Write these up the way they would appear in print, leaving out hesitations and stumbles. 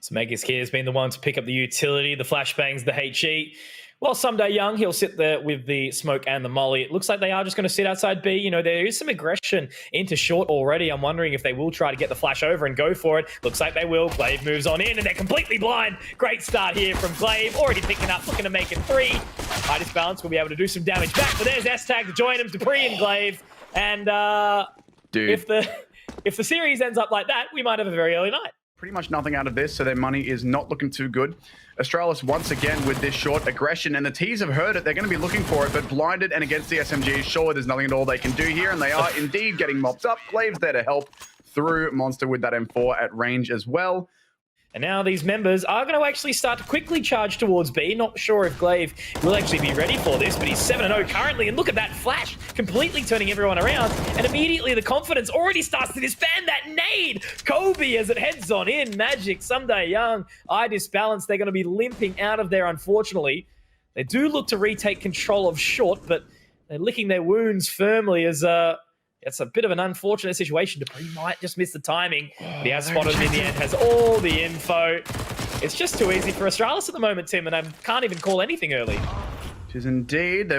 So Megas here has been the one to pick up the utility, the flashbangs, the HE. Well, Someday Young, he'll sit there with the smoke and the molly. It looks like they are just going to sit outside B. You know, there is some aggression into short already. I'm wondering if they will try to get the flash over and go for it. Looks like they will. Glaive moves on in, and they're completely blind. Great start here from Glaive. Already picking up, looking to make it 3. High balance will be able to do some damage back. But there's S-Tag to join him, Dupree and Glaive. And if the series ends up like that, we might have a very early night. Pretty much nothing out of this, so their money is not looking too good. Astralis once again with this short aggression, and the T's have heard it. They're going to be looking for it, but blinded and against the SMGs, sure, there's nothing at all they can do here, and they are indeed getting mopped up. Glaive's there to help through Monster with that M4 at range as well. And now these members are going to actually start to quickly charge towards B. Not sure if Glaive will actually be ready for this, but he's 7-0 currently. And look at that flash, completely turning everyone around. And immediately the confidence already starts to disband that nade. Kobe as it heads on in. Magic, Someday Young, eye disbalance. They're going to be limping out of there, unfortunately. They do look to retake control of short, but they're licking their wounds firmly as... It's a bit of an unfortunate situation. Dupree might just miss the timing. But he has spotted him in the end, has all the info. It's just too easy for Astralis at the moment, Tim, and I can't even call anything early. It is indeed.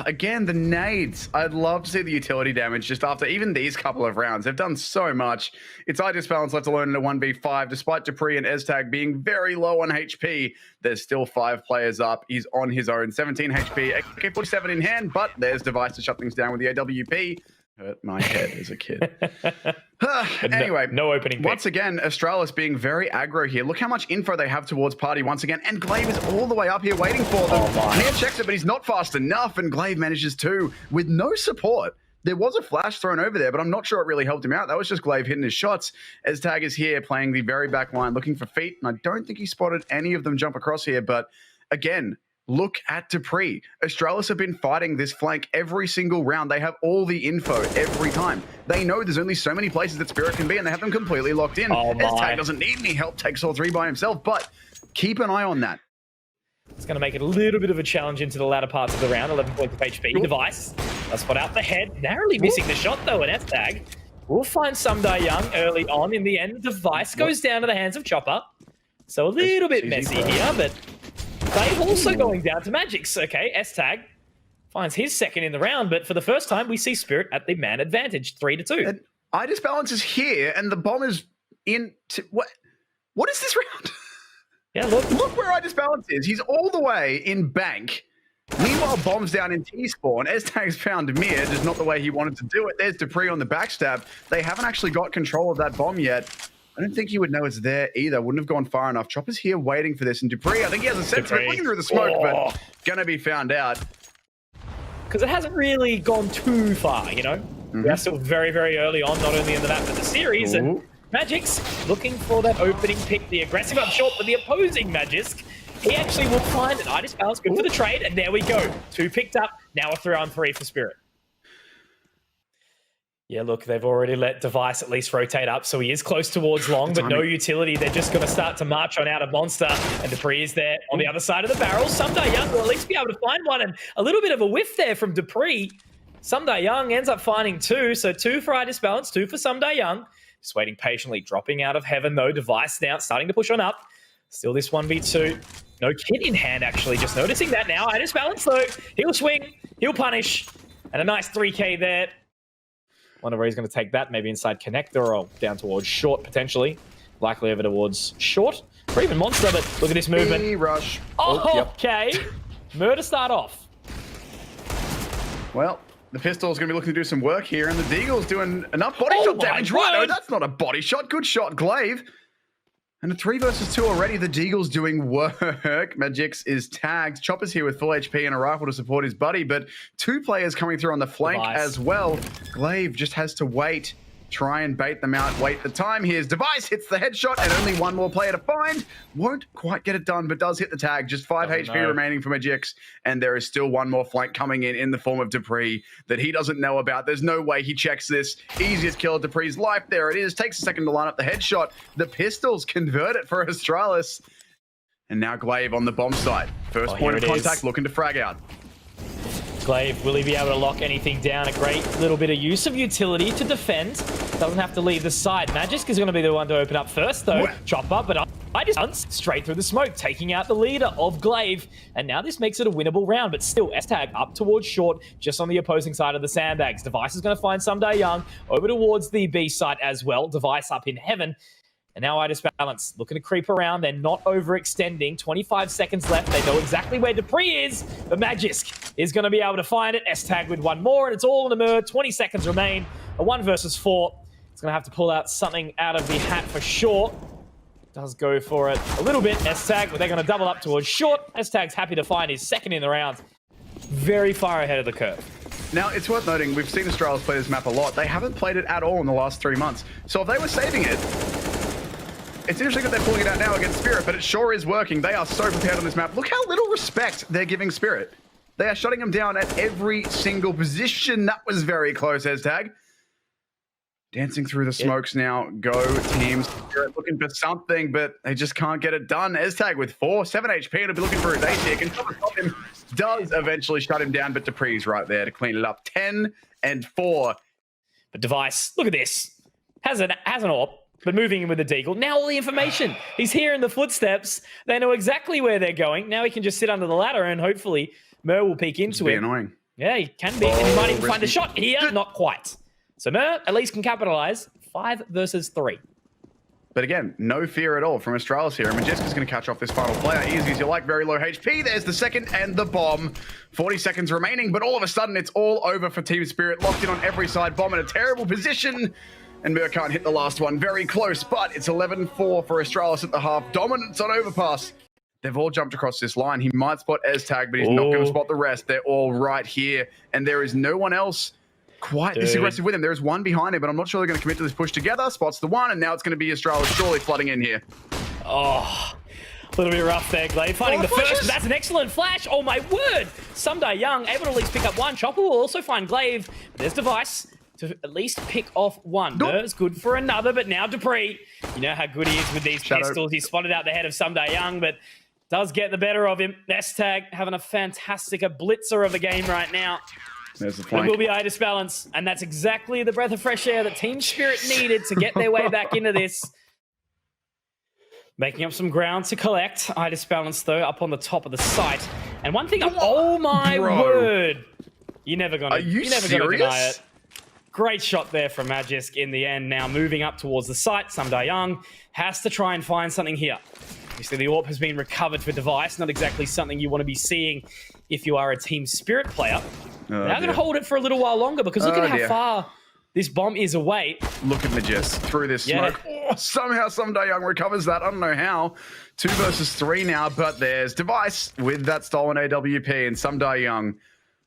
Again, the nades. I'd love to see the utility damage just after even these couple of rounds. They've done so much. It's eye disbalance left alone in a 1v5. Despite Dupree and S-Tag being very low on HP, there's still 5 players up. He's on his own. 17 HP, AK-47 in hand, but there's Device to shut things down with the AWP. Hurt my head as a kid. Anyway, no opening pick. Once again, Astralis being very aggro here. Look how much info they have towards Party once again. And Glaive is all the way up here waiting for them. Neo checks it, but he's not fast enough. And Glaive manages to, with no support. There was a flash thrown over there, but I'm not sure it really helped him out. That was just Glaive hitting his shots. S-Tag is here playing the very back line, looking for feet. And I don't think he spotted any of them jump across here. But again, look at Dupree. Astralis have been fighting this flank every single round. They have all the info every time. They know there's only so many places that Spirit can be, and they have them completely locked in. S-Tag doesn't need any help, takes all 3 by himself, but keep an eye on that. It's going to make it a little bit of a challenge into the latter parts of the round. 11 points of HP. Device. Let's spot out the head. Narrowly missing the shot, though, and S-Tag will find Someday Young early on. In the end, Device goes down to the hands of Chopper. So a little bit messy here, but... Glaive also going down to Magic's. Okay, S-Tag finds his second in the round, but for the first time, we see Spirit at the man advantage, 3-2. And eye disbalance is here, and the bomb is in... What is this round? Yeah, look where eye disbalance is. He's all the way in bank. Meanwhile, bomb's down in T-spawn. S-Tag's found Mir, just not the way he wanted to do it. There's Dupree on the backstab. They haven't actually got control of that bomb yet. I don't think he would know it's there either. Wouldn't have gone far enough. Chopper's here waiting for this. And Dupree, I think he has a sense of it, looking through the smoke, but going to be found out. Because it hasn't really gone too far, you know? We're still very, very early on, not only in the map, but the series. And Magic's looking for that opening pick. The aggressive up short, but the opposing Magisk, he actually will find an eye disbalance. Good for the trade. And there we go. 2 picked up. Now a 3-on-3 for Spirit. Yeah, look, they've already let Device at least rotate up, so he is close towards long, but no utility. They're just going to start to march on out of Monster, and Dupree is there on the other side of the barrel. Someday Young will at least be able to find one, and a little bit of a whiff there from Dupree. Someday Young ends up finding 2, so 2 for eye disbalance, 2 for Someday Young. Just waiting patiently, dropping out of heaven, though. Device now starting to push on up. Still this 1v2. No kit in hand, actually. Just noticing that now. Eye disbalance, though. He'll swing, he'll punish, and a nice 3K there. Wonder where he's going to take that, maybe inside connector or down towards short, potentially. Likely over towards short, or even Monster, but look at this movement. Rush. Okay. Murder start off. Well, the pistol's going to be looking to do some work here, and the Deagle's doing enough body shot damage. Right, no, that's not a body shot. Good shot, Glaive. And a 3 versus 2 already. The Deagle's doing work. Magic's is tagged. Chopper's here with full HP and a rifle to support his buddy, but 2 players coming through on the flank as well. Glaive just has to wait, try and bait them out. Wait the time. Here's Device, hits the headshot, and only 1 more player to find. Won't quite get it done, but does hit the tag. Just 5 HP remaining for Magic's, and there is still 1 more flank coming in the form of Dupree that he doesn't know about. There's no way he checks this. Easiest kill of Dupree's life. There it is. Takes a second to line up the headshot. The pistols convert it for Astralis. And now Glaive on the bomb site. First point of contact, looking to frag out. Glaive, will he be able to lock anything down? A great little bit of use of utility to defend. Doesn't have to leave the side. Magisk is going to be the one to open up first, though. Chopper, but I just hunts straight through the smoke, taking out the leader of Glaive. And now this makes it a winnable round, but still, S-Tag up towards short, just on the opposing side of the sandbags. Device is going to find Someday Young over towards the B side as well. Device up in heaven. And now I Balance looking to creep around. They're not overextending. 25 seconds left. They know exactly where Dupree is, but Magisk is going to be able to find it. S-Tag with one more, and it's all in the mirror. 20 seconds remain. A 1 versus 4. It's going to have to pull out something out of the hat for sure. Does go for it a little bit. S-Tag, but they're going to double up towards short. S-Tag's happy to find his second in the round. Very far ahead of the curve. Now, it's worth noting, we've seen Astralis play this map a lot. They haven't played it at all in the last 3 months. So if they were saving it, it's interesting that they're pulling it out now against Spirit, but it sure is working. They are so prepared on this map. Look how little respect they're giving Spirit. They are shutting them down at every single position. That was very close, S-Tag. Dancing through the smokes now. Go teams. Spirit looking for something, but they just can't get it done. S-Tag with 7 HP. It'll be looking for his ATIC, and someone stop him. Does eventually shut him down, but Dupree's right there to clean it up. 10 and 4. But Device, look at this. Has an AWP. But moving in with the Deagle. Now all the information. He's hearing the footsteps. They know exactly where they're going. Now he can just sit under the ladder and hopefully Mer will peek into it. Annoying. Yeah, he can be. And he might even find a shot here. Not quite. So Mer at least can capitalize. 5 versus 3. But again, no fear at all from Astralis here. And Majeska's going to catch off this final player. Easy as you like, very low HP. There's the second and the bomb. 40 seconds remaining, but all of a sudden it's all over for Team Spirit. Locked in on every side. Bomb in a terrible position. And Mer can't hit the last one. Very close, but it's 11-4 for Astralis at the half. Dominance on overpass. They've all jumped across this line. He might spot S-Tag, but he's not going to spot the rest. They're all right here. And there is no one else quite this aggressive with him. There is one behind him, but I'm not sure they're going to commit to this push together. Spots the one, and now it's going to be Astralis surely flooding in here. Oh, a little bit rough there, Glaive. Finding the first, but that's an excellent flash. Oh, my word. Someday Young able to at least pick up one. Chopper will also find Glaive. But there's Device to at least pick off one. Mer's good for another, but now Dupree. You know how good he is with these pistols. He spotted out the head of Someday Young, but does get the better of him. S-Tag having a fantastic blitzer of the game right now. There's the flank. It will be Balance, and that's exactly the breath of fresh air that Team Spirit needed to get their way back into this. Making up some ground to collect. Balance, though, up on the top of the site. And one thing, oh my word. You're never gonna deny it. Great shot there from Magisk in the end. Now moving up towards the site, Someday Young has to try and find something here. Obviously, the AWP has been recovered for Device. Not exactly something you want to be seeing if you are a Team Spirit player. They're going to hold it for a little while longer because look at how far this bomb is away. Look at Majes through this smoke. Oh, somehow Someday Young recovers that. I don't know how. 2 versus 3 now, but there's Device with that stolen AWP, and Someday Young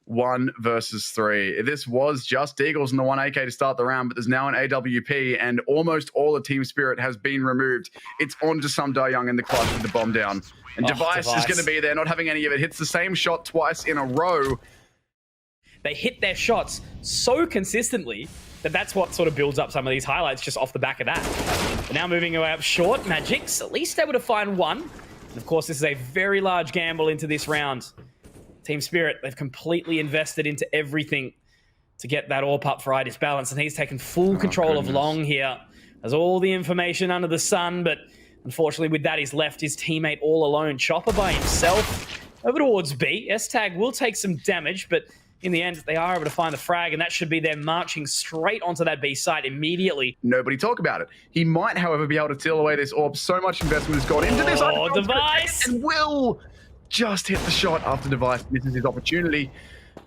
1 versus 3. This was just Eagles and the 1 AK to start the round, but there's now an AWP, and almost all of Team Spirit has been removed. It's on to Someday Young in the clutch with the bomb down. And Device is going to be there, not having any of it. Hits the same shot twice in a row. They hit their shots so consistently that that's what sort of builds up some of these highlights just off the back of that. But now moving away up short, Magic's at least able to find one. And of course, this is a very large gamble into this round. Team Spirit, they've completely invested into everything to get that AWP up for Balance, and he's taken full control of Long here. Has all the information under the sun, but unfortunately with that, he's left his teammate all alone. Chopper by himself over towards B. S-Tag will take some damage, but in the end, they are able to find the frag, and that should be them marching straight onto that B site immediately. Nobody talk about it. He might, however, be able to steal away this AWP. So much investment has gone into this. Oh, Device! And will just hit the shot after Device misses his opportunity.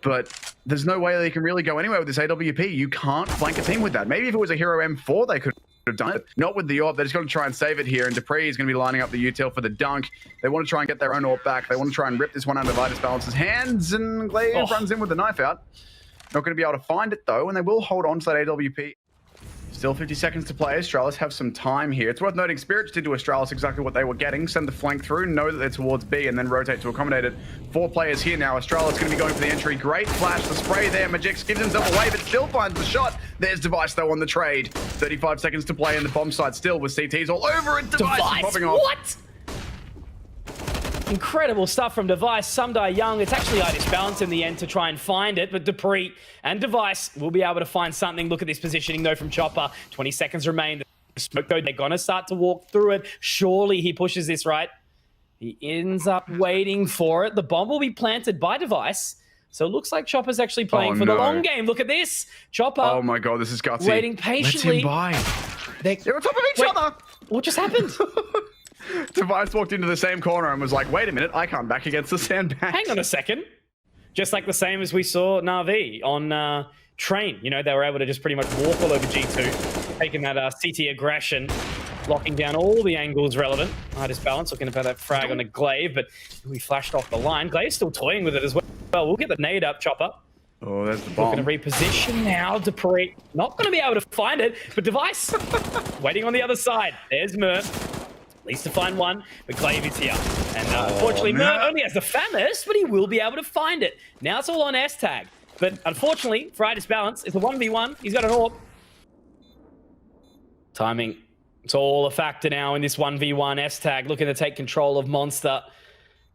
But there's no way they can really go anywhere with this AWP. You can't flank a team with that. Maybe if it was a Hero M4, they could have done it. Not with the AWP. They're just going to try and save it here. And Dupree is going to be lining up the util for the dunk. They want to try and get their own AWP back. They want to try and rip this one out of Balance's hands. And Glaive runs in with the knife out. Not going to be able to find it, though. And they will hold on to that AWP. Still 50 seconds to play. Astralis have some time here. It's worth noting Spirits did to Astralis exactly what they were getting. Send the flank through, know that they're towards B, and then rotate to accommodate it. 4 players here now. Astralis going to be going for the entry. Great flash, the spray there. Magix gives himself away, but still finds the shot. There's Device, though, on the trade. 35 seconds to play, and the bomb site still with CTs all over it. Device popping off. What? Incredible stuff from Device. Someday Young, it's actually Itis Balance in the end to try and find it, but Dupree and Device will be able to find something. Look at this positioning though from Chopper. 20 seconds remain. The smoke though, they're gonna start to walk through it. Surely he pushes this right. He ends up waiting for it. The bomb will be planted by Device. So it looks like Chopper's actually playing for the long game. Look at this. Chopper. Oh my God, this is gutsy. Waiting patiently. Let him buy. They're on top of each other. What just happened? Device walked into the same corner and was like, wait a minute, I can't back against the sandbag. Hang on a second. Just like the same as we saw Na'Vi on Train. You know, they were able to just pretty much walk all over G2, taking that CT aggression, locking down all the angles relevant. Itis Balance looking about that frag on a Glaive, but we flashed off the line. Glaive's still toying with it as well. We'll get the nade up, Chopper. Oh, there's the bomb. Looking to reposition now. Dupree not going to be able to find it, but Device waiting on the other side. There's Mer. At least to find one, but Glaive is here. And unfortunately, Mer only has the Famous, but he will be able to find it. Now it's all on S-Tag. But unfortunately, for Itis Balance, it's a 1v1. He's got an AWP. Timing. It's all a factor now in this 1v1. S-Tag looking to take control of Monster.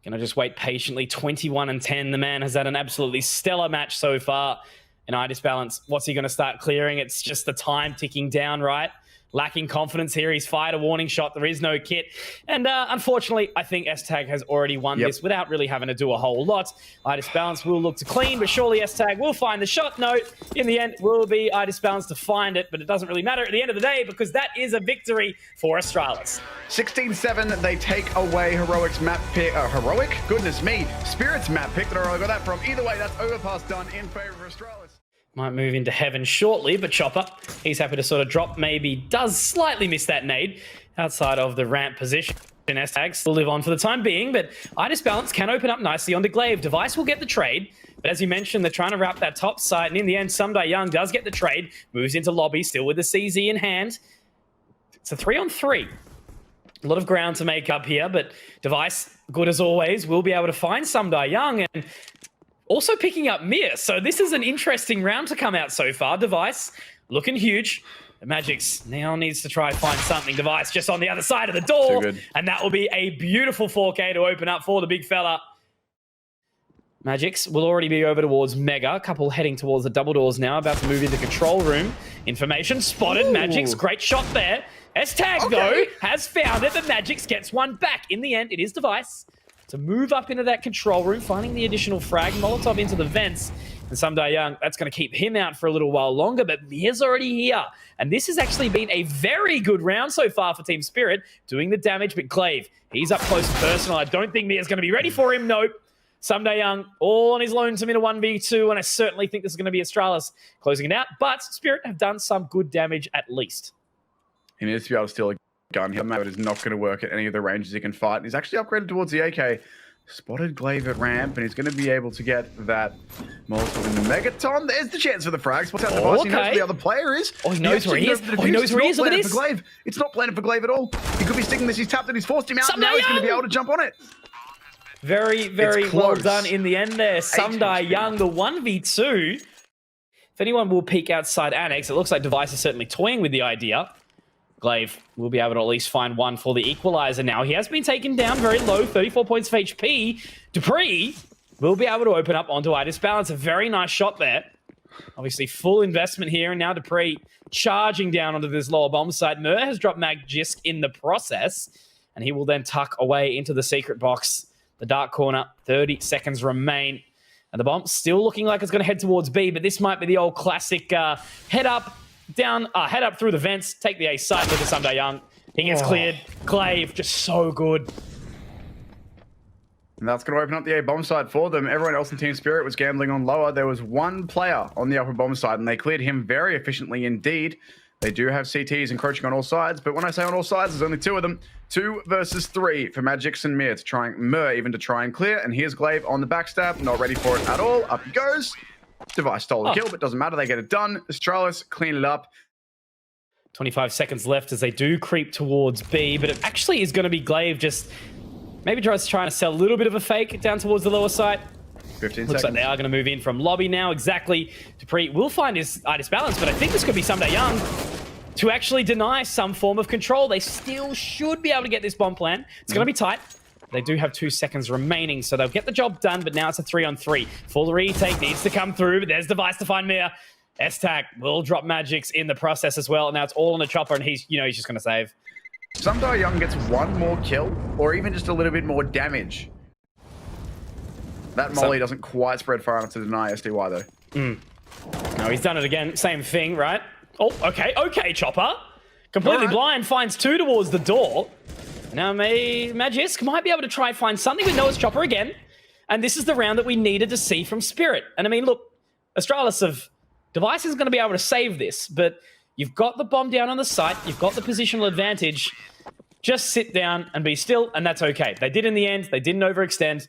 Gonna just wait patiently. 21-10. The man has had an absolutely stellar match so far. And Itis Balance, what's he gonna start clearing? It's just the time ticking down, right? Lacking confidence here. He's fired a warning shot. There is no kit. And unfortunately, I think S-Tag has already won this without really having to do a whole lot. Itis Balance will look to clean, but surely S-Tag will find the shot. No, in the end, will be Itis Balance to find it, but it doesn't really matter at the end of the day because that is a victory for Astralis. 16-7, they take away Heroic's map pick. Heroic? Goodness me. Spirit's map pick. That I got that from. Either way, that's overpass done in favor of Astralis. Might move into heaven shortly, but Chopper, he's happy to sort of drop, maybe does slightly miss that nade outside of the ramp position. S-Tag still live on for the time being, but Itis Balance can open up nicely onto Glaive. Device will get the trade, but as you mentioned, they're trying to wrap that top side, and in the end, Someday Young does get the trade, moves into lobby, still with the CZ in hand. It's a 3-on-3. A lot of ground to make up here, but Device, good as always, will be able to find Someday Young, and also picking up Mir. So this is an interesting round to come out so far. Device looking huge. The Magix now needs to try and find something. Device just on the other side of the door. And that will be a beautiful 4K to open up for the big fella. Magix will already be over towards Mega. A couple heading towards the double doors now. About to move into control room. Information spotted. Magix, great shot there. S-Tag, though, has found it. The Magix gets one back. In the end, it is Device to move up into that control room, finding the additional frag, Molotov into the vents, and Someday Young, that's going to keep him out for a little while longer, but Mir's already here. And this has actually been a very good round so far for Team Spirit, doing the damage, but Glaive, he's up close and personal. I don't think Mir's going to be ready for him, nope. Someday Young, all on his lonesome in a 1v2, and I certainly think this is going to be Astralis closing it out, but Spirit have done some good damage at least. He needs to be able to steal a gun here. It is not going to work at any of the ranges he can fight. He's actually upgraded towards the AK. Spotted Glaive at ramp, and he's going to be able to get that Molotov in the Megaton. There's the chance for the frags. What's out the Device? He knows where the other player is. Oh, he knows where he is. Oh, he knows where he is. Look at this. It's not planted for Glaive at all. He could be sticking this. He's tapped it. He's forced him out. Now he's going to be able to jump on it. Very, very well done in the end there. Someday Young, the 1v2. If anyone will peek outside Annex, it looks like Device is certainly toying with the idea. Glaive will be able to at least find one for the equalizer now. He has been taken down very low, 34 points of HP. Dupree will be able to open up onto Itis Balance. A very nice shot there. Obviously, full investment here, and now Dupree charging down onto this lower bomb site. Mer has dropped Magjisk in the process, and he will then tuck away into the secret box. The dark corner, 30 seconds remain. And the bomb still looking like it's going to head towards B, but this might be the old classic head up, down, head up through the vents, take the A side with the Someday Young. He gets cleared. Glaive, just so good. And that's going to open up the A bomb side for them. Everyone else in Team Spirit was gambling on lower. There was one player on the upper bomb side, and they cleared him very efficiently indeed. They do have CTs encroaching on all sides, but when I say on all sides, there's only two of them. 2 versus 3 for Magix and Mir to try and clear. And here's Glaive on the backstab, not ready for it at all. Up he goes. Device stole the kill, but doesn't matter. They get it done. Astralis clean it up. 25 seconds left as they do creep towards B, but it actually is going to be Glaive just maybe trying to sell a little bit of a fake down towards the lower side. 15 Looks seconds. like they are going to move in from lobby now. Exactly. Dupree will find his Itis Balance, but I think this could be Someday Young to actually deny some form of control. They still should be able to get this bomb plan. It's going to be tight. They do have 2 seconds remaining, so they'll get the job done, but now it's a 3-on-3. Full retake needs to come through, but there's Device to find Mia. S-Tac will drop Magix in the process as well. Now it's all on the chopper, and he's just going to save. Someday Young gets one more kill, or even just a little bit more damage. That molly doesn't quite spread far enough to deny SDY, though. No, he's done it again. Same thing, right? Oh, okay, Chopper. Completely blind, finds 2 towards the door. Now Magisk might be able to try and find something, but no, it's Chopper again. And this is the round that we needed to see from Spirit. And I mean, look, Astralis of Device is going to be able to save this, but you've got the bomb down on the site. You've got the positional advantage. Just sit down and be still, and that's okay. They did in the end. They didn't overextend.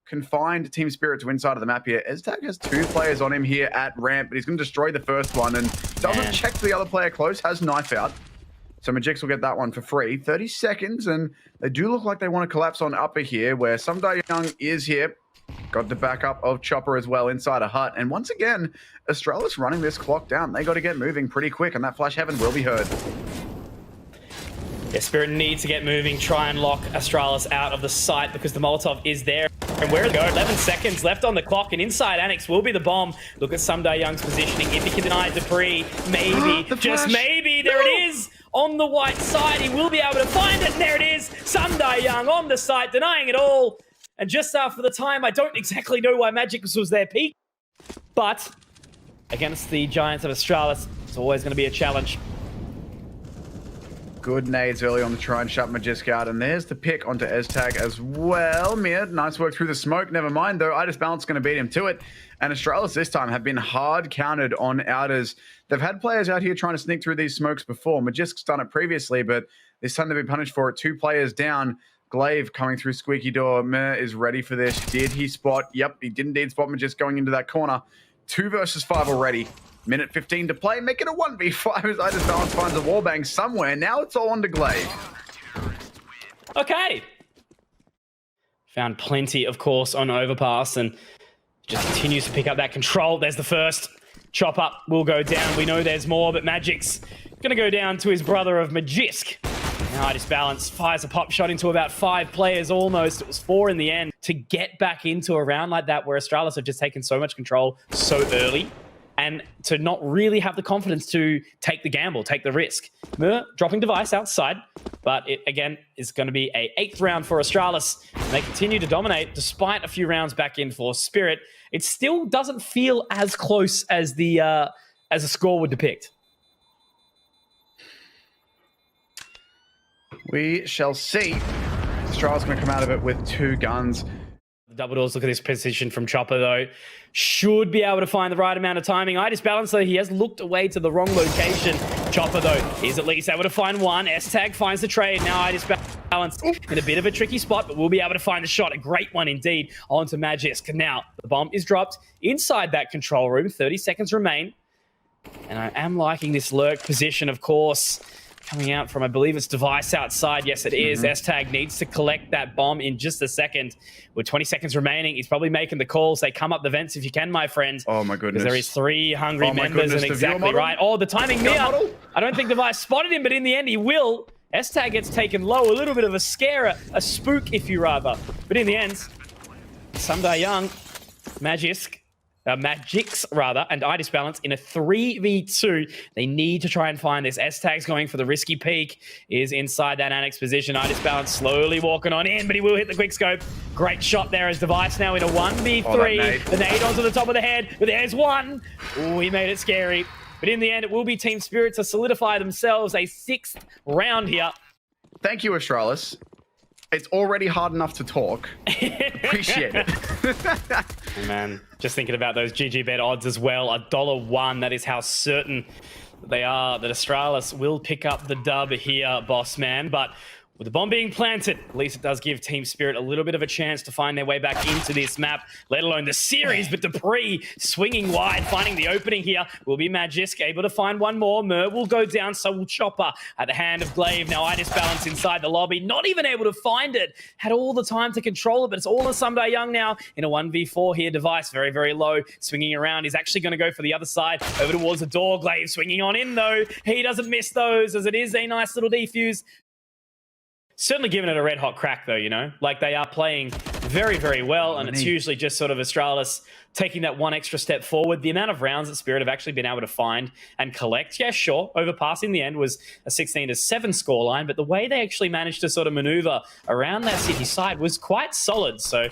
Confined Team Spirit to inside of the map here. S-Tac has 2 players on him here at ramp, but he's going to destroy the first one and doesn't check the other player close, has knife out. So Magix will get that one for free. 30 seconds, and they do look like they want to collapse on upper here, where Someday Young is here. Got the backup of Chopper as well inside a hut. And once again, Astralis running this clock down. They got to get moving pretty quick, and that Flash Heaven will be heard. Yeah, Spirit needs to get moving, try and lock Astralis out of the site because the Molotov is there. And where to go? 11 seconds left on the clock, and inside Annex will be the bomb. Look at Someday Young's positioning. If he can deny Dupree, maybe, just maybe, there it is. On the white side, he will be able to find it, and there it is. Someday Young on the site, denying it all. And just after the time, I don't exactly know why Magix was their peak, but against the Giants of Astralis, it's always going to be a challenge. Good nades early on to try and shut Magisk out, and there's the pick onto S-Tac as well. Mia, nice work through the smoke. Never mind, though. Itis Balance going to beat him to it. And Astralis this time have been hard counted on outers. They've had players out here trying to sneak through these smokes before. Magisk's done it previously, but this time they've been punished for it. 2 players down. Glaive coming through squeaky door. Mia is ready for this. Did he spot? Yep, he did indeed spot Magisk going into that corner. 2 versus 5 already. Minute 15 to play. Make it a 1v5 as Itis Balance finds a wallbang somewhere. Now it's all on to Glaive. Okay. Found plenty, of course, on overpass and just continues to pick up that control. There's the first. Chop up will go down. We know there's more, but Magic's going to go down to his brother of Magisk. Now Itis Balance fires a pop shot into about 5 players almost. It was 4 in the end. To get back into a round like that where Astralis have just taken so much control so early and to not really have the confidence to take the gamble, take the risk. Mur dropping Device outside, but it again is going to be a 8th round for Astralis. And they continue to dominate despite a few rounds back in for Spirit. It still doesn't feel as close as the as a score would depict. We shall see. Astralis going to come out of it with 2 guns. The double doors, look at this position from Chopper, though. Should be able to find the right amount of timing. Itis Balance, though, he has looked away to the wrong location. Chopper, though, is at least able to find one. S-Tag finds the trade. Now Itis Balance in a bit of a tricky spot, but we'll be able to find the shot. A great one indeed onto Magisk. Now, the bomb is dropped inside that control room. 30 seconds remain. And I am liking this lurk position, of course. Coming out from, I believe it's Device outside. Yes, it is. S-Tag needs to collect that bomb in just a second. With 20 seconds remaining, he's probably making the calls. They come up the vents if you can, my friend. Oh, my goodness. Because there is 3 hungry members, and exactly right. Oh, the timing Mia. I don't think Device spotted him, but in the end, he will. S-Tag gets taken low. A little bit of a scare, a spook, if you rather. But in the end, Someday Young, Magix, and Itis Balance in a 3v2. They need to try and find this. S-Tag's going for the risky peek. Is inside that Annex position. Itis Balance slowly walking on in, but he will hit the quick scope. Great shot there as Device now in a 1v3. The nade onto the top of the head, but there's one. Oh, he made it scary. But in the end, it will be Team Spirit to solidify themselves a 6th round here. Thank you, Astralis. It's already hard enough to talk. Appreciate it. Oh, man, just thinking about those GG bet odds as well. $1. That is how certain they are that Astralis will pick up the dub here, boss man. But with the bomb being planted, at least it does give Team Spirit a little bit of a chance to find their way back into this map, let alone the series. But Dupree swinging wide, finding the opening here. Will be Magisk able to find one more. Mur will go down, so will Chopper at the hand of Glaive. Now Itis Balance inside the lobby, not even able to find it. Had all the time to control it, but it's all on Someday Young now in a 1v4 here. Device very, very low, swinging around. He's actually going to go for the other side, over towards the door. Glaive swinging on in, though. He doesn't miss those, as it is a nice little defuse. certainly giving it a red hot crack though, you know? Like they are playing very, very well, and it's usually just sort of Astralis taking that one extra step forward. The amount of rounds that Spirit have actually been able to find and collect, yeah, sure, overpassing the end was a 16-7 scoreline, but the way they actually managed to sort of maneuver around that city side was quite solid. So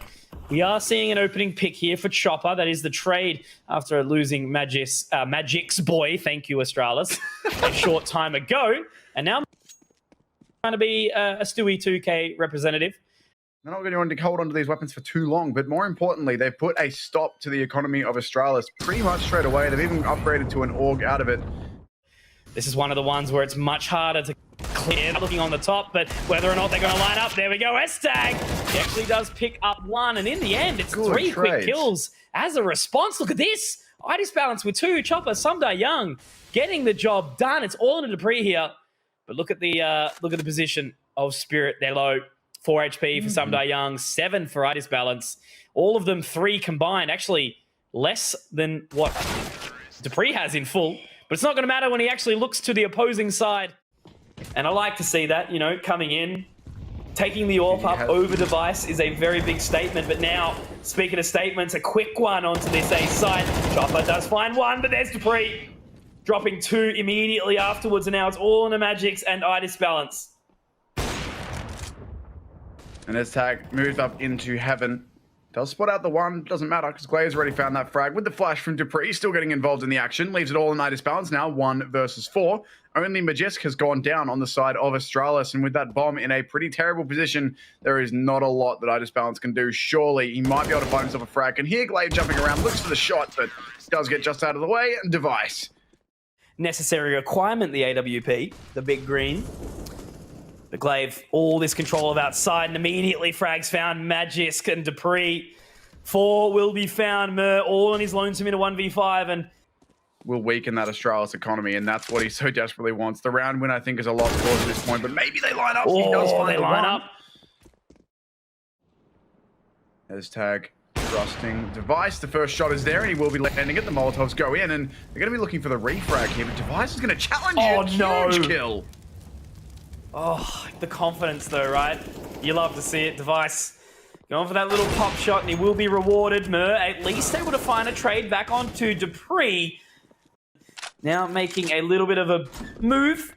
we are seeing an opening pick here for Chopper. That is the trade after losing Magic's boy, thank you, Astralis, a short time ago. And now trying to be a Stewie 2K representative. They're not going to hold onto these weapons for too long, but more importantly, they've put a stop to the economy of Astralis pretty much straight away. They've even upgraded to an org out of it. This is one of the ones where it's much harder to clear, looking on the top, but whether or not they're going to line up, there we go, S-Tag. He actually does pick up one, and in the end, it's Good 3 trades. quick kills as a response. Look at this. Itis balance with 2. Chopper, Sumdar Young getting the job done. It's all in a Dupree here, but look at the position of Spirit. They're low. 4 HP for Sumdar Young, 7 for Itis balance. All of them 3 combined. Actually, less than what Dupree has in full. But it's not going to matter when he actually looks to the opposing side. And I like to see that, you know, coming in, taking the AWP up over device is a very big statement. But now, speaking of statements, a quick one onto this A side. Chopper does find 1, but there's Dupree. Dropping 2 immediately afterwards, and now it's all in the Magics and Itis balance. And S-Tag moves up into heaven. Does spot out the 1. Doesn't matter because Glaive's already found that frag with the flash from Dupree. Still getting involved in the action. Leaves it all in Itis balance now. 1 versus 4. Only Magisk has gone down on the side of Astralis. And with that bomb in a pretty terrible position, there is not a lot that Itis balance can do. Surely he might be able to find himself a frag. And here Glaive jumping around. Looks for the shot, but does get just out of the way. And Device. Necessary requirement, the AWP. The big green. But Glaive, all this control of outside, and immediately frags found Magisk and Dupree. 4 will be found. Mer all on his lonesome in a 1v5, and will weaken that Astralis economy, and that's what he so desperately wants. The round win, I think, is a lost cause at this point, but maybe they line up. Oh, he does find they the line 1. up. S-Tag trusting Device. The first shot is there, and he will be landing it. The Molotovs go in, and they're going to be looking for the refrag here, but Device is going to challenge it. No. Huge kill. Oh, the confidence though, right? You love to see it. Device going for that little pop shot, and he will be rewarded. Mer at least able to find a trade back onto Dupree. Now making a little bit of a move.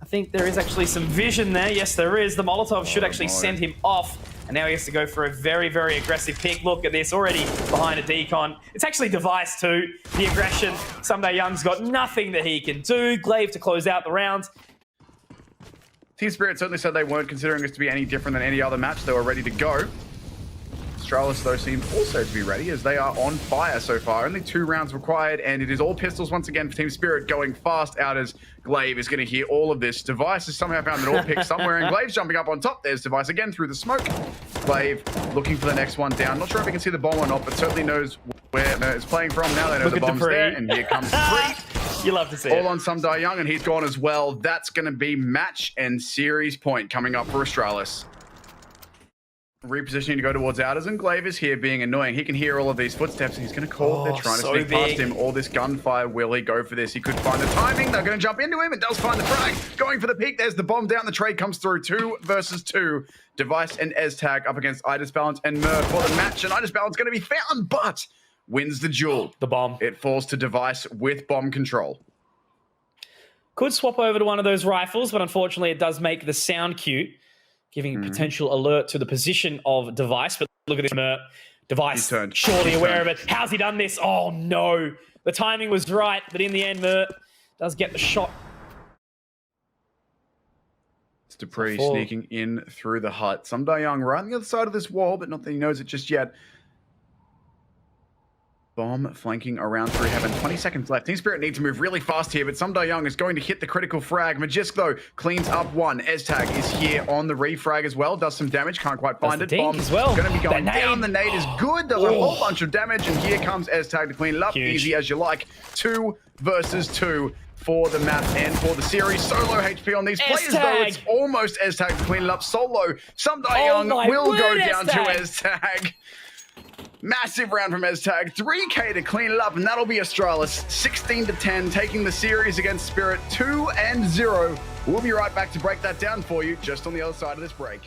I think there is actually some vision there. Yes, there is. The Molotov should actually send him off. And now he has to go for a very, very aggressive pick. Look at this, already behind a decon. It's actually Device too. The aggression. Sumdar Young's got nothing that he can do. Glaive to close out the round. Team Spirit certainly said they weren't considering this to be any different than any other match. They were ready to go. Astralis, though, seems also to be ready as they are on fire so far. Only 2 rounds required, and it is all pistols once again for Team Spirit, going fast out as Glaive is going to hear all of this. Device has somehow found an all pick somewhere, and Glaive's jumping up on top. There's Device again through the smoke. Glaive looking for the next one down. Not sure if he can see the bomb or not, but certainly knows where it's playing from. Now they know the bomb's there, and here comes Dupree. You love to see all it. on Sumdar Young, and he's gone as well. That's going to be match and series point coming up for Astralis. Repositioning to go towards Outers, and Glaive is here being annoying. He can hear all of these footsteps, and he's going to call they're trying to sneak past him. All this gunfire, will he go for this? He could find the timing. They're going to jump into him. It does find the frag. Going for the peak. There's the bomb down. The trade comes through. 2 versus 2. Device and S-Tag up against Itis balance and Mer for the match, and Itis balance going to be found, but wins the duel. The bomb. It falls to Device with bomb control. Could swap over to one of those rifles, but unfortunately it does make the sound cue, giving potential alert to the position of Device. But look at this, Device surely aware of it. How's he done this? Oh no. The timing was right, but in the end, Mer does get the shot. It's Dupree sneaking in through the hut. Sumdar Young right on the other side of this wall, but not that he knows it just yet. Bomb flanking around through heaven. 20 seconds left. Team Spirit need to move really fast here, but Sumdar Young is going to hit the critical frag. Magisk, though, cleans up 1. S-Tag is here on the refrag as well. Does some damage. Can't quite find it. Bomb as well. Going to be going down. The nade is good. Does a whole bunch of damage, and here comes S-Tag to clean it up. Huge. Easy as you like. 2 versus 2 for the map and for the series. Solo HP on these players, though. It's almost S-Tag to clean it up. Solo. Sumdar Young will go down to S-Tag. Massive round from S-Tag, 3K to clean it up, and that'll be Astralis 16-10, taking the series against Spirit 2-0 We'll be right back to break that down for you just on the other side of this break.